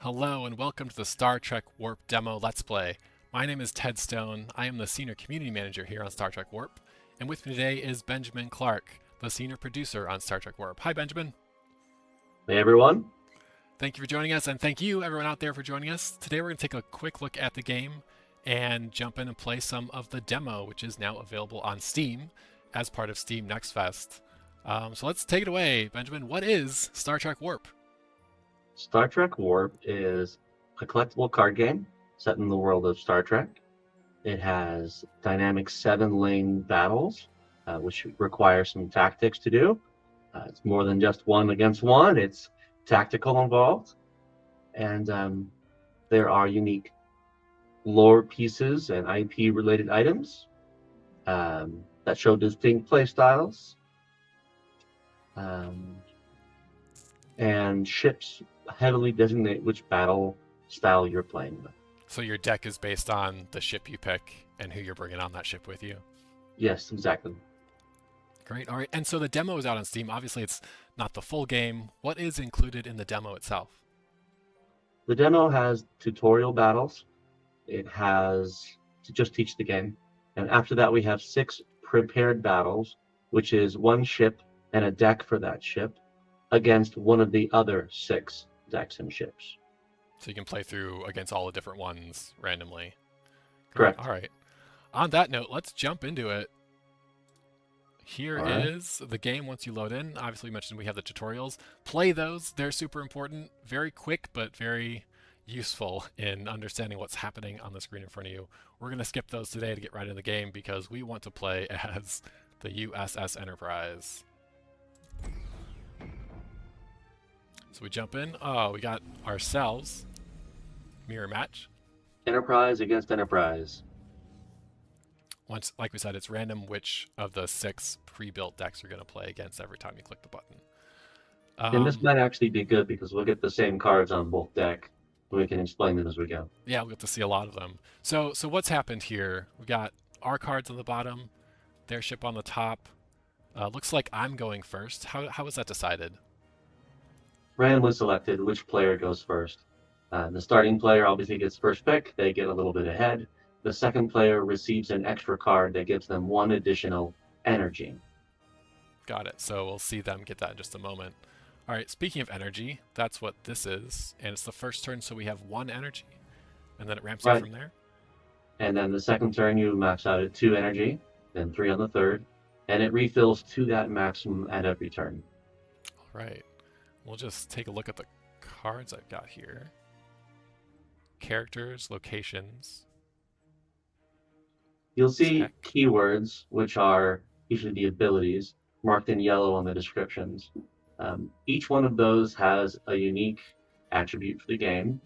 Hello and welcome to the Star Trek Warp Demo Let's Play. My name is 𝘚𝘵𝘚. I am the Senior Community Manager here on Star Trek Warp, and with me today is Benjamin Clark, the Senior Producer on Star Trek Warp. Hi Benjamin. Hey everyone. Thank you for joining us, and thank you everyone out there for joining us. Today we're going to take a quick look at the game and jump in and play some of the demo, which is now available on Steam as part of Steam Next Fest. So let's take it away. Benjamin, what is Star Trek Warp? Star Trek Warp is a collectible card game set in the world of Star Trek. It has dynamic 7-lane battles, which require some tactics to do. It's more than just one against one. It's tactical involved. And there are unique lore pieces and IP-related items that show distinct play styles. And ships heavily designate which battle style you're playing with. So your deck is based on the ship you pick and who you're bringing on that ship with you? Yes, exactly. Great. All right. And so the demo is out on Steam. Obviously, it's not the full game. What is included in the demo itself? The demo has tutorial battles. It has to just teach the game. And after that, we have 6 prepared battles, which is one ship and a deck for that ship against one of the other 6 decks and ships. So you can play through against all the different ones randomly. Correct. All right. On that note, let's jump into it. Here is the game once you load in. Obviously, we mentioned we have the tutorials. Play those. They're super important. Very quick, but very useful in understanding what's happening on the screen in front of you. We're going to skip those today to get right into the game because we want to play as the USS Enterprise. So we jump in. Oh, we got ourselves mirror match. Enterprise against Enterprise. Once, like we said, it's random which of the 6 pre-built decks you're going to play against every time you click the button. And this might actually be good because we'll get the same cards on both deck. We can explain them as we go. Yeah, we'll get to see a lot of them. So what's happened here? We got our cards on the bottom, their ship on the top. Looks like I'm going first. How was that decided? Randomly selected which player goes first. The starting player obviously gets first pick. They get a little bit ahead. The second player receives an extra card that gives them 1 additional energy. Got it. So we'll see them get that in just a moment. All right, speaking of energy, that's what this is. And it's the first turn, so we have 1 energy. And then it ramps up from there. And then the second turn, you max out at 2 energy, then 3 on the third. And it refills to that maximum at every turn. All right. We'll just take a look at the cards I've got here. Characters, locations. You'll see keywords, which are usually the abilities, marked in yellow on the descriptions. Each one of those has a unique attribute for the game.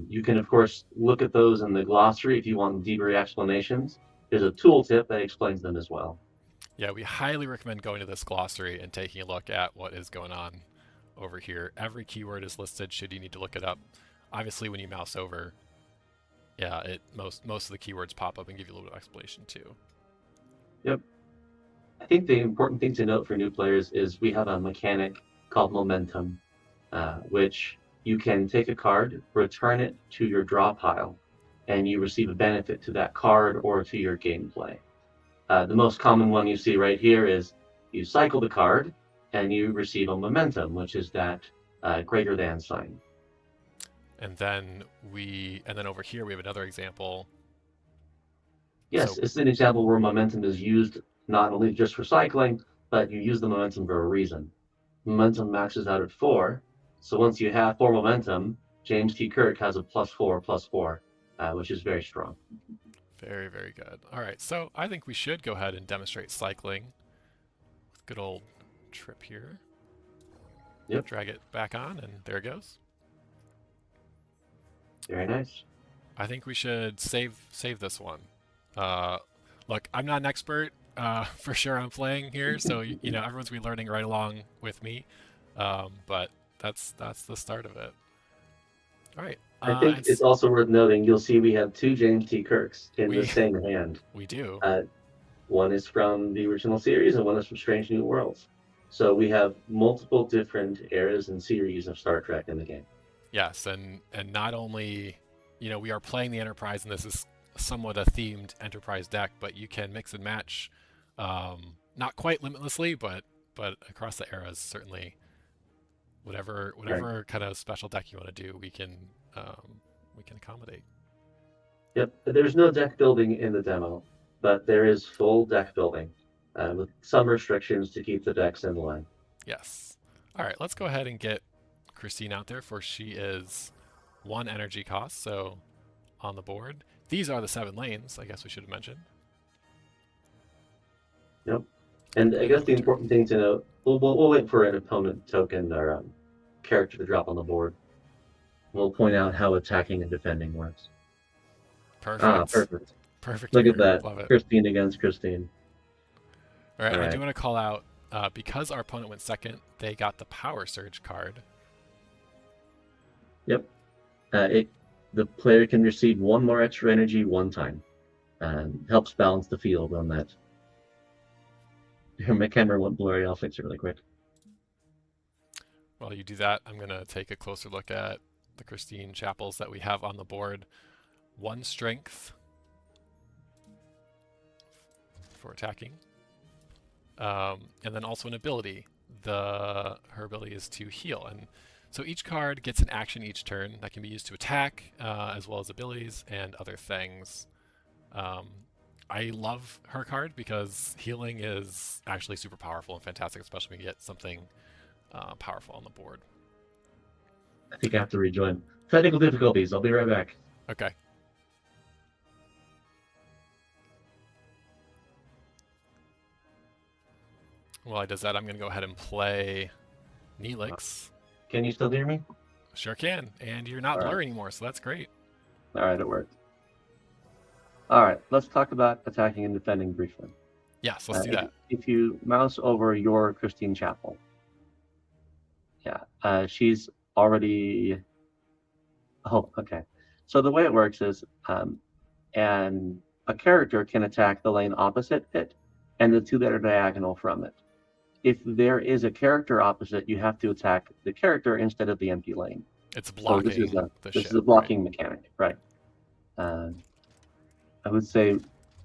You can, of course, look at those in the glossary if you want deeper explanations. There's a tooltip that explains them as well. Yeah, we highly recommend going to this glossary and taking a look at what is going on over here. Every keyword is listed should you need to look it up. Obviously, when you mouse over, yeah, most of the keywords pop up and give you a little bit of explanation too. Yep. I think the important thing to note for new players is we have a mechanic called momentum, which you can take a card, return it to your draw pile, and you receive a benefit to that card or to your gameplay. The most common one you see right here is you cycle the card and you receive a momentum, which is that greater than sign. And then over here we have another example. Yes, it's an example where momentum is used not only just for cycling, but you use the momentum for a reason. Momentum maxes out at 4, so once you have 4 momentum, James T. Kirk has a +4/+4, which is very strong. Very, very good. All right, so I think we should go ahead and demonstrate cycling with good old Trip here. Yep. Drag it back on, and there it goes. Very nice. I think we should save this one. Look, I'm not an expert for sure on playing here, so you know everyone's gonna be learning right along with me. But that's the start of it. All right. I think it's also worth noting, you'll see we have 2 James T. Kirks in the same hand. We do. One is from the original series and one is from Strange New Worlds. So we have multiple different eras and series of Star Trek in the game. Yes, and not only, we are playing the Enterprise, and this is somewhat a themed Enterprise deck, but you can mix and match, not quite limitlessly, but across the eras, certainly. Whatever Right. kind of special deck you want to do, we can accommodate. Yep. There's no deck building in the demo, but there is full deck building with some restrictions to keep the decks in line. Yes. All right, let's go ahead and get Christine out there, for she is 1 energy cost, so on the board. These are the 7 lanes, I guess we should have mentioned. Yep. And I And guess then the we turn. important thing to note, we'll wait for an opponent token or character to drop on the board. We'll point out how attacking and defending works. Ah, Perfect. perfect. Perfect Look at mirror. that. Love it. Christine against Christine. All right, All and I do right. want to call out, because our opponent went second, they got the Power Surge card. Yep. The player can receive 1 more extra energy 1 time. Helps balance the field on that. My camera went blurry. I'll fix it really quick. While you do that, I'm going to take a closer look at the Christine Chapels that we have on the board. 1 strength for attacking. And then also an ability. Her ability is to heal. And so each card gets an action each turn that can be used to attack, as well as abilities and other things. I love her card because healing is actually super powerful and fantastic, especially when you get something powerful on the board. I think I have to rejoin. Technical difficulties. I'll be right back. Okay. While he does that, I'm going to go ahead and play 𝘞𝘢𝘳. Can you still hear me? Sure can. And you're not All right. blurry anymore, so that's great. All right, it worked. All right, let's talk about attacking and defending briefly. Yes, let's do that. If you mouse over your Christine Chapel, she's already. Oh, okay. So the way it works is, and a character can attack the lane opposite it, and the 2 that are diagonal from it. If there is a character opposite, you have to attack the character instead of the empty lane. It's blocking This is a blocking mechanic, right? I would say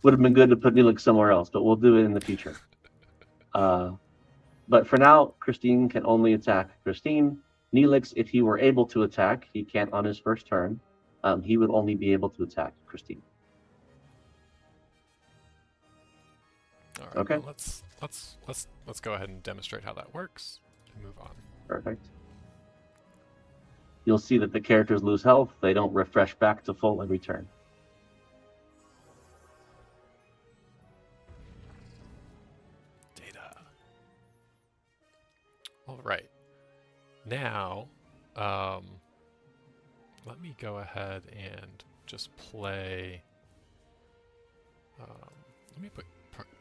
would have been good to put 𝘞𝘢𝘳 somewhere else, but we'll do it in the future. But for now, Christine can only attack Christine. 𝘞𝘢𝘳, if he were able to attack, he can't on his first turn. He would only be able to attack Christine. All right. Okay. Well, let's go ahead and demonstrate how that works and move on. Perfect. You'll see that the characters lose health. They don't refresh back to full every turn. Data. All right. Now, let me go ahead and just play.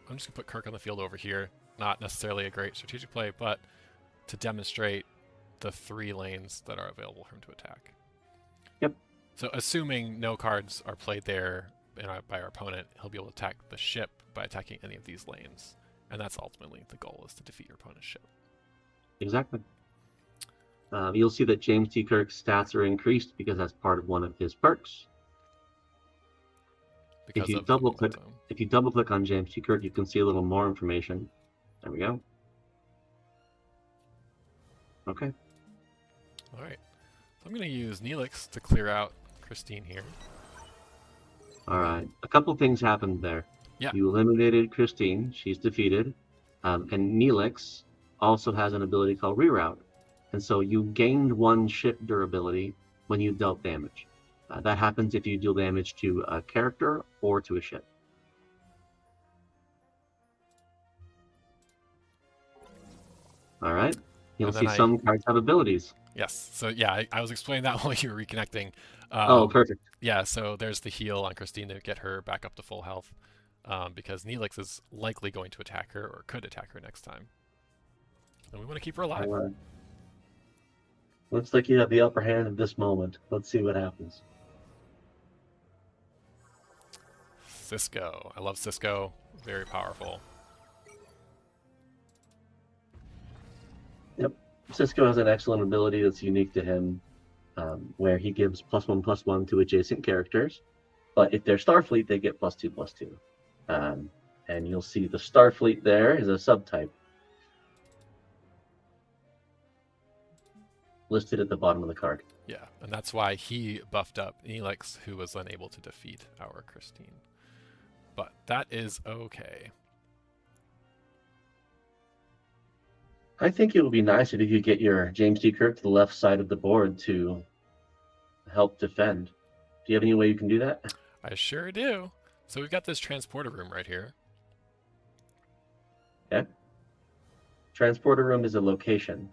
I'm just gonna put Kirk on the field over here. Not necessarily a great strategic play, but to demonstrate the 3 lanes that are available for him to attack. Yep. So assuming no cards are played there by our opponent, he'll be able to attack the ship by attacking any of these lanes. And that's ultimately the goal, is to defeat your opponent's ship. Exactly. You'll see that James T. Kirk's stats are increased because that's part of one of his perks. If you double click on James T. Kirk, you can see a little more information. There we go. Okay. All right. So I'm going to use 𝘞𝘢𝘳 to clear out Christine here. All right. A couple things happened there. Yeah. You eliminated Christine. She's defeated. And 𝘞𝘢𝘳 also has an ability called Reroute. And so you gained 1 ship durability when you dealt damage. That happens if you deal damage to a character or to a ship. All right. You'll see some cards have abilities. Yes. So yeah, I was explaining that while you were reconnecting. Oh, perfect. Yeah. So there's the heal on Christine to get her back up to full health, because 𝘞𝘢𝘳 is likely going to attack her, or could attack her next time. And we want to keep her alive. Looks like you have the upper hand at this moment. Let's see what happens. 𝘚𝘵𝘢𝘳. I love 𝘚𝘵𝘢. Very powerful. Yep. 𝘚𝘵𝘢 has an excellent ability that's unique to him. where he gives +1/+1 to adjacent characters. But if they're Starfleet, they get +2/+2. And you'll see the Starfleet there is a subtype listed at the bottom of the card. Yeah, and that's why he buffed up 𝘞𝘢𝘳, who was unable to defeat our Christine. But that is okay. I think it would be nice if you could get your James T. Kirk to the left side of the board to help defend. Do you have any way you can do that? I sure do. So we've got this transporter room right here. Okay. Transporter room is a location.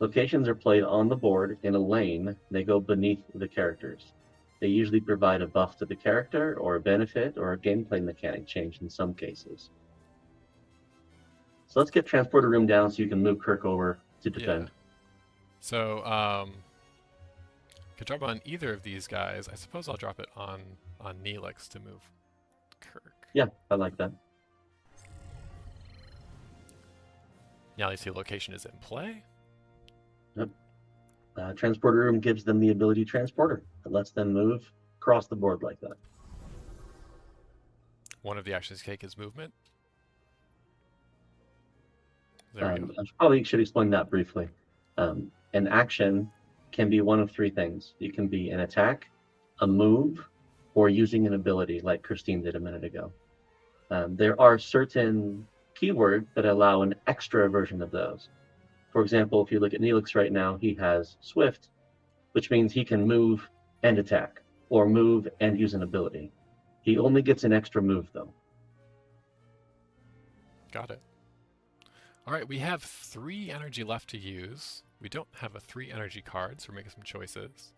Locations are played on the board in a lane. They go beneath the characters. They usually provide a buff to the character or a benefit or a gameplay mechanic change in some cases. So let's get transporter room down so you can move Kirk over to defend. Yeah. So could drop on either of these guys. I suppose I'll drop it on 𝘞𝘢𝘳 to move Kirk. Yeah, I like that. Now you see location is in play. Yep. Transporter room gives them the ability transporter. It lets them move across the board like that. One of the actions take is movement. There we go. I probably should explain that briefly. An action can be one of three things. It can be an attack, a move, or using an ability like Christine did a minute ago. There are certain keywords that allow an extra version of those. For example, if you look at 𝘞𝘢𝘳 right now, he has Swift, which means he can move and attack, or move and use an ability. He only gets an extra move, though. Got it. All right, we have 3 energy left to use. We don't have a 3 energy card, so we're making some choices.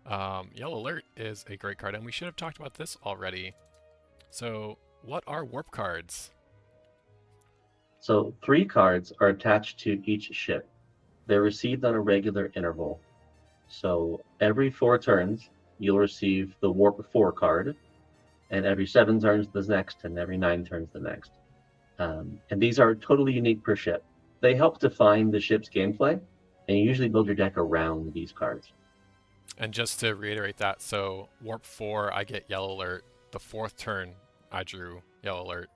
𝘚𝘚𝘢𝘳 is a great card, and we should have talked about this already. So what are warp cards? So 3 cards are attached to each ship. They're received on a regular interval. So every 4 turns, you'll receive the Warp 4 card, and every 7 turns the next, and every 9 turns the next. And these are totally unique per ship. They help define the ship's gameplay, and you usually build your deck around these cards. And just to reiterate that, so Warp 4, I get 𝘚𝘚𝘢𝘳. The 4th turn, I drew 𝘚𝘚𝘢𝘳.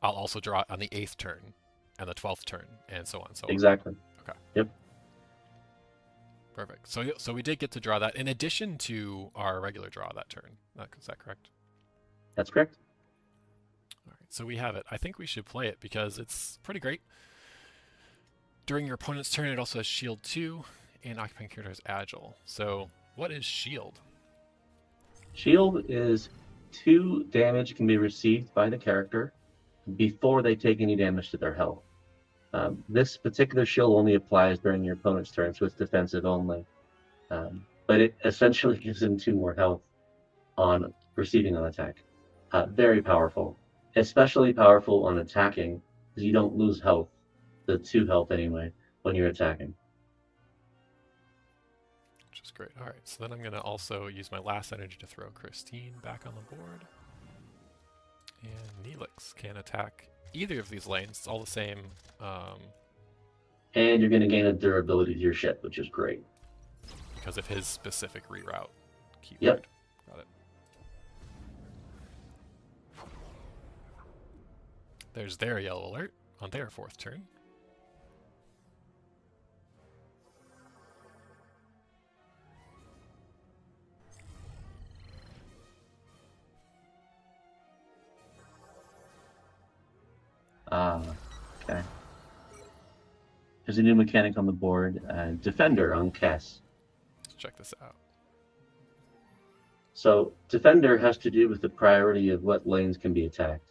I'll also draw it on the 8th turn, and the 12th turn, and so on and so on. Exactly. Okay. Yep. Perfect. So we did get to draw that in addition to our regular draw that turn. Is that correct? That's correct. All right. So we have it. I think we should play it because it's pretty great. During your opponent's turn, it also has Shield 2, and occupying character has Agile. So what is Shield? Shield is 2 damage can be received by the character before they take any damage to their health. This particular shield only applies during your opponent's turn, so it's defensive only. But it essentially gives them 2 more health on receiving an attack. Very powerful, especially powerful on attacking, because you don't lose health, the 2 health anyway, when you're attacking. Which is great. All right, so then I'm going to also use my last energy to throw Christine back on the board. And 𝘞𝘢𝘳 can attack either of these lanes. It's all the same. And you're going to gain a durability to your ship, which is great. Because of his specific reroute keyword. Yep. Got it. There's their 𝘚𝘚𝘢𝘳 on their 4th turn. Okay. There's a new mechanic on the board, Defender on 𝘚𝘵𝘢𝘳. Let's check this out. So Defender has to do with the priority of what lanes can be attacked.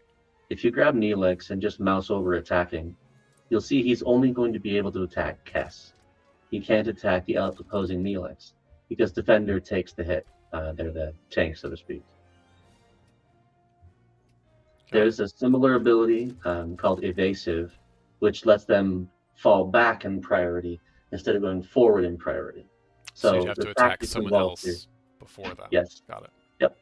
If you grab 𝘞𝘢𝘳 and just mouse over attacking, you'll see he's only going to be able to attack 𝘚𝘵𝘢𝘳. He can't attack the opposing 𝘞𝘢𝘳 because Defender takes the hit. They're the tank, so to speak. There's a similar ability called Evasive, which lets them fall back in priority instead of going forward in priority. So you have to attack someone else before them. Yes. Got it. Yep.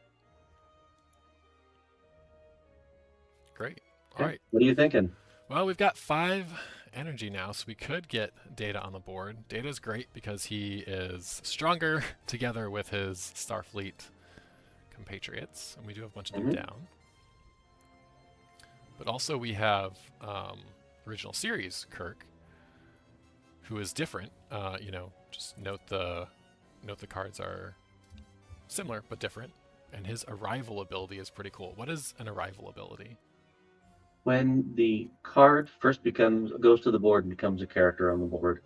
Great. All right. What are you thinking? Well, we've got 5 energy now, so we could get Data on the board. Data is great because he is stronger together with his Starfleet compatriots, and we do have a bunch of them down. But also we have original series Kirk, who is different. You know, just note the cards are similar but different, and his arrival ability is pretty cool. What is an arrival ability? When the card first goes to the board and becomes a character on the board,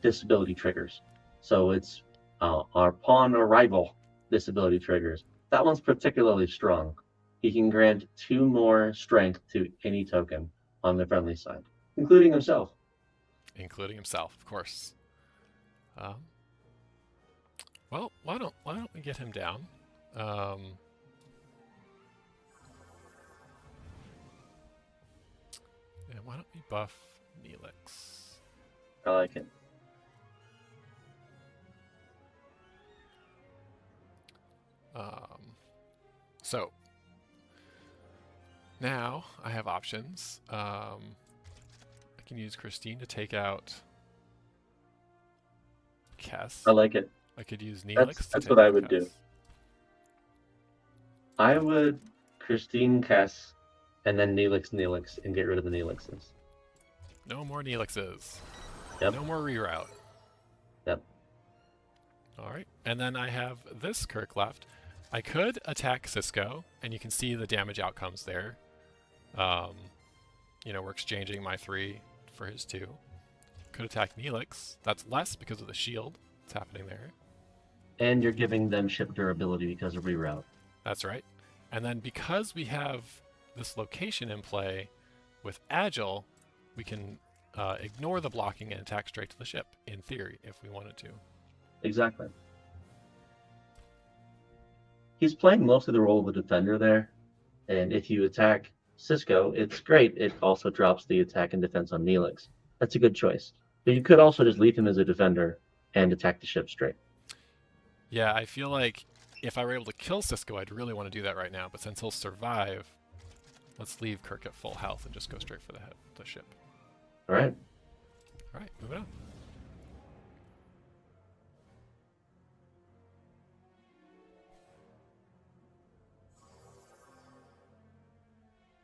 this ability triggers. So it's upon arrival, this ability triggers. That one's particularly strong. He can grant 2 more strength to any token on the friendly side, including himself. Including himself, of course. Well, why don't we get him down? And why don't we buff Neelix? I like it. So now I have options. I can use Christine to take out Kess. I like it. I could use Neelix. That's what I would do. I would Christine, Kess, and then Neelix, and get rid of the Neelixes. No more Neelixes. Yep. No more reroute. Yep. All right. And then I have this Kirk left. I could attack Cisco, and you can see the damage outcomes there. You know, we're exchanging my 3 for his 2. Could attack Neelix. That's less because of the shield that's happening there. And you're giving them ship durability because of reroute. That's right. And then because we have this location in play with Agile, we can ignore the blocking and attack straight to the ship, in theory, if we wanted to. Exactly. He's playing mostly the role of a defender there, and if you attack Cisco, it's great. It also drops the attack and defense on Neelix. That's a good choice. But you could also just leave him as a defender and attack the ship straight. Yeah, I feel like if I were able to kill Cisco, I'd really want to do that right now, but since he'll survive, let's leave Kirk at full health and just go straight for the ship. All right. All right, moving on.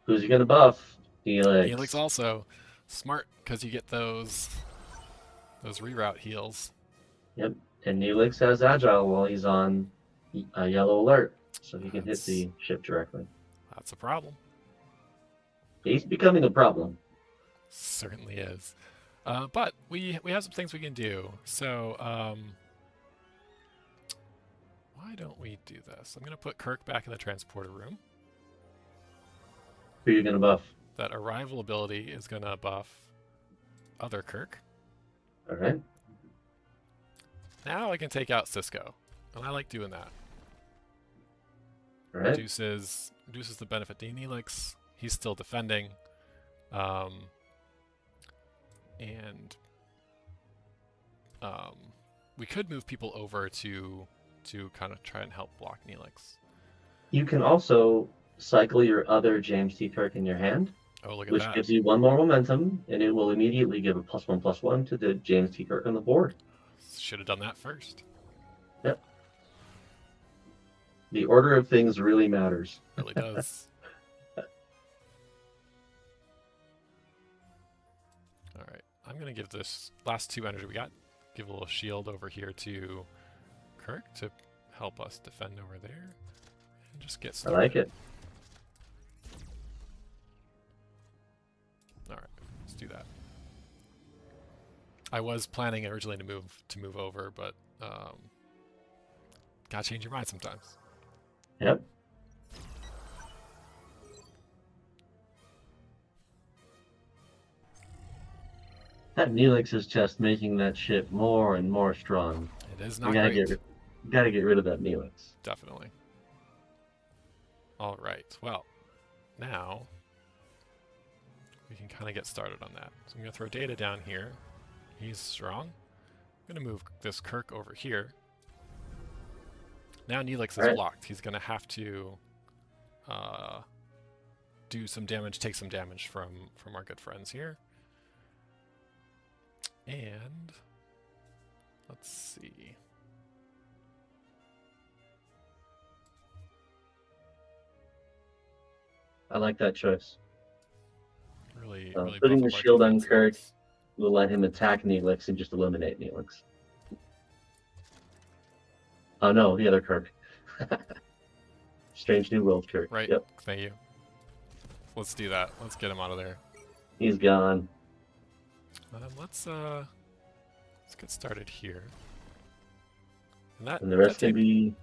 Who's he going to buff? Neelix. Neelix also smart because you get those reroute heals. Yep. And Neelix has Agile while he's on a yellow alert, so he can hit the ship directly. That's a problem. He's becoming a problem. Certainly is. But we have some things we can do. So why don't we do this? I'm going to put Kirk back in the transporter room. Who are you going to buff? That arrival ability is going to buff other Kirk. All right. Now I can take out Cisco, and I like doing that. All right. Reduces the benefit to Neelix. He's still defending. We could move people over to kind of try and help block Neelix. You can also cycle your other James T. Kirk in your hand. Oh, look at which that. gives you 1 more momentum, and it will immediately give a +1/+1 to the James T. Kirk on the board. Should have done that first. Yep. The order of things really matters. Really does. All right. I'm going to give this last 2 energy we got, give a little shield over here to Kirk to help us defend over there. And just get started. I like it. All right. Let's do that. I was planning originally to move over, but gotta change your mind sometimes. Yep. That Neelix is just making that ship more and more strong. It is not great. Gotta get rid of that Neelix. Definitely. All right. Well, now we can kind of get started on that. So I'm going to throw Data down here. He's strong. I'm going to move this Kirk over here. Now Neelix is blocked. He's going to have to do some damage, take some damage from our good friends here. And let's see. I like that choice. Really Putting buff the up our shield on defense Kirk nice. will let him attack Neelix and just eliminate Neelix. Oh no, the other Kirk. Strange New World Kirk. Right. Yep. Thank you. Let's do that. Let's get him out of there. He's gone. Let's get started here. And the rest can be.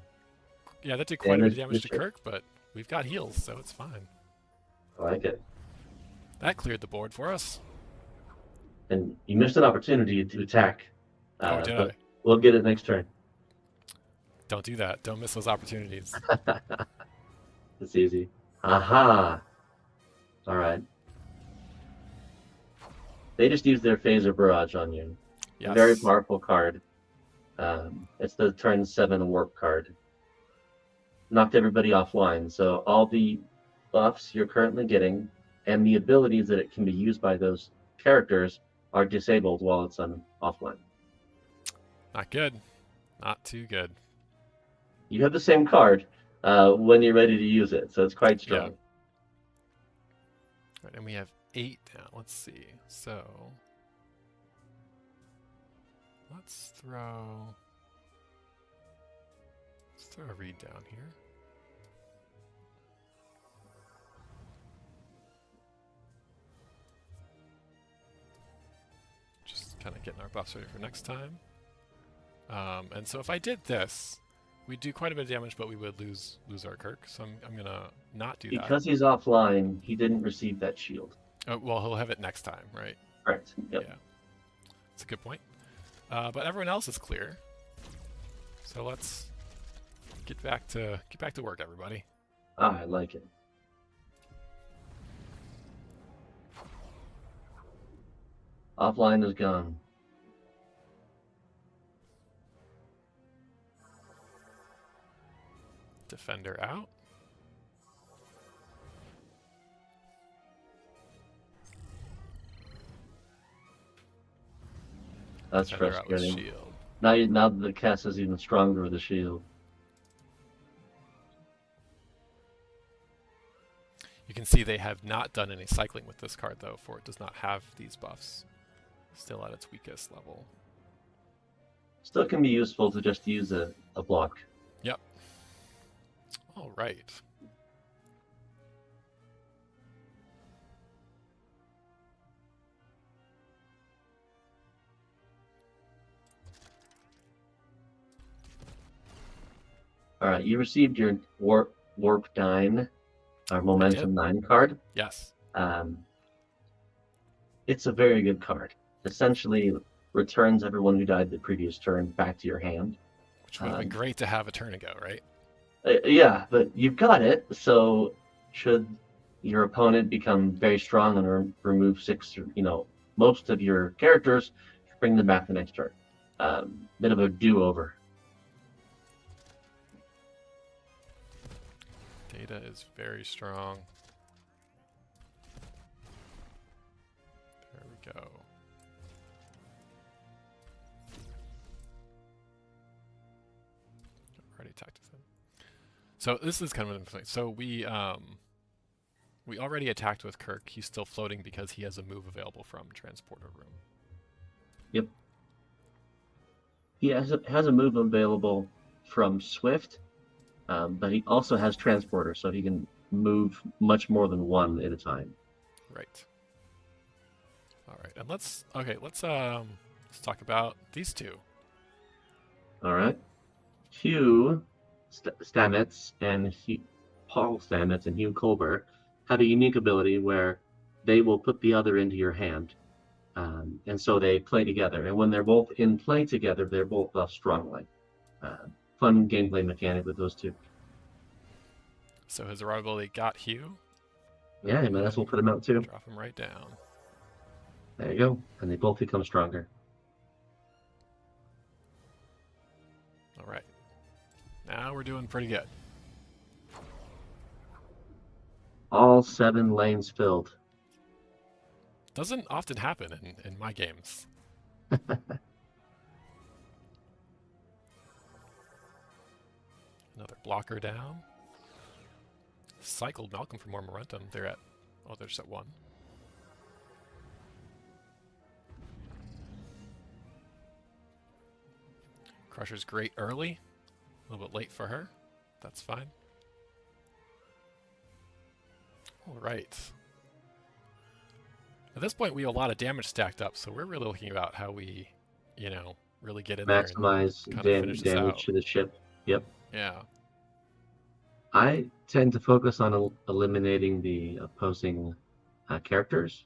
Yeah, that did quite a bit of damage to Kirk. Kirk, but we've got heals, so it's fine. I like it. That cleared the board for us. And you missed an opportunity to attack. Oh, did but I? We'll get it next turn. Don't do that. Don't miss those opportunities. It's easy. Aha! All right. They just used their Phaser Barrage on you. Yes. A very powerful card. It's the turn 7 warp card. Knocked everybody offline, so all the buffs you're currently getting and the abilities that it can be used by those characters are disabled while it's offline. Not good. Not too good. You have the same card when you're ready to use it, so it's quite strong. Yeah. Right, and we have 8 now. Let's see. So let's throw a read down here. Just kind of getting our buffs ready for next time. And so if I did this, we'd do quite a bit of damage, but we would lose our Kirk. So I'm gonna not do that. Because he's offline, he didn't receive that shield. Oh, well, he'll have it next time, right? Correct. Yep. Yeah. That's a good point. But everyone else is clear. So let's get back to work, everybody. I like it. Offline is gone. Defender out. That's Defender out with frustrating. shield. Now the cast is even stronger with the shield. You can see they have not done any cycling with this card, though, for it does not have these buffs. Still at its weakest level. Still can be useful to just use a block. Yep. All right. All right, you received your warp 9, or momentum 9 card. Yes. It's a very good card. Essentially, returns everyone who died the previous turn back to your hand. Which would have been great to have a turn ago, right? Yeah, but you've got it. So, should your opponent become very strong and remove 6, most of your characters, bring them back the next turn. Bit of a do-over. Data is very strong. There we go. Already attacked with him. So this is kind of interesting. So we already attacked with Kirk. He's still floating because he has a move available from Transporter Room. Yep. He has a move available from Swift, but he also has Transporter, so he can move much more than one at a time. Right. All right, and let's talk about these two. All right. Hugh Stamets and Paul Stamets and Hugh Colbert have a unique ability where they will put the other into your hand, and so they play together. And when they're both in play together, they're both buffed strongly. Fun gameplay mechanic with those two. So his arrival ability got Hugh. Yeah, I might as well put him out too. Drop him right down. There you go. And they both become stronger. All right. Now we're doing pretty good. All 7 lanes filled. Doesn't often happen in my games. Another blocker down. Cycled Malcolm for more momentum. They're at, oh, they're just at 1. Crusher's great early. A little bit late for her. That's fine. All right. At this point, we have a lot of damage stacked up, so we're really looking about how we, you know, really get in Maximize there and kind of finish this damage out. to the ship. Yep. Yeah. I tend to focus on eliminating the opposing characters,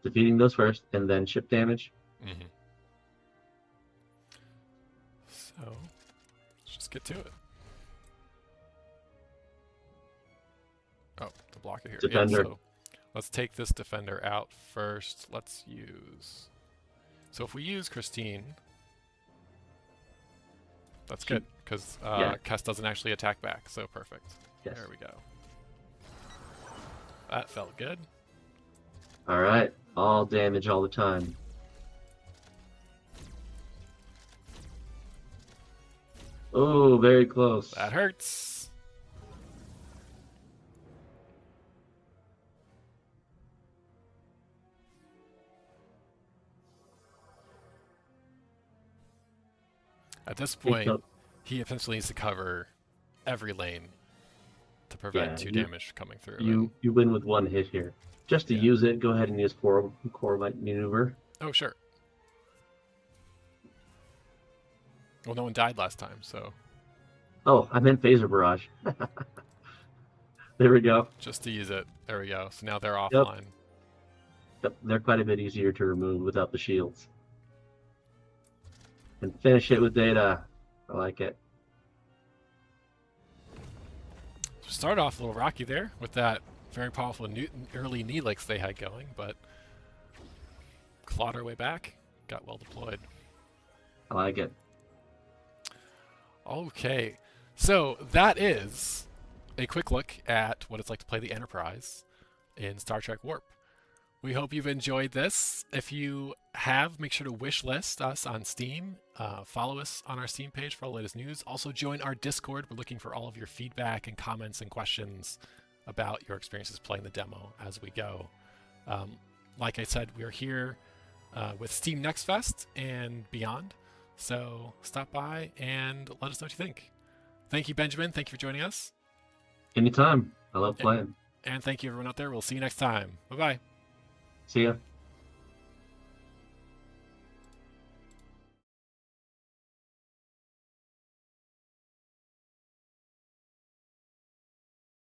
defeating those first, and then ship damage. Mm-hmm. So, let's just get to it. Oh, the blocker here. Defender. Yeah, so let's take this defender out first. Let's use... So if we use Christine, that's good, because Kess doesn't actually attack back, so perfect. Yes. There we go. That felt good. All right. All damage all the time. Oh, very close. That hurts. At this point, he essentially needs to cover every lane to prevent 2 damage coming through. You win with 1 hit here. Just to use it, go ahead and use core maneuver. Oh, sure. Well, no one died last time, so... Oh, I meant phaser barrage. There we go. Just to use it. There we go. So now they're offline. Yep, they're quite a bit easier to remove without the shields. And finish it with data. I like it. Started off a little rocky there with that very powerful early Neelix they had going, but clawed our way back. Got well deployed. I like it. Okay, so that is a quick look at what it's like to play the Enterprise in Star Trek Warp. We hope you've enjoyed this. If you have, make sure to wishlist us on Steam. Follow us on our Steam page for all the latest news. Also join our Discord. We're looking for all of your feedback and comments and questions about your experiences playing the demo as we go. Like I said, we're here with Steam Next Fest and beyond. So stop by and let us know what you think. Thank you, Benjamin. Thank you for joining us. Anytime. I love playing. And thank you, everyone out there. We'll see you next time. Bye-bye. See ya.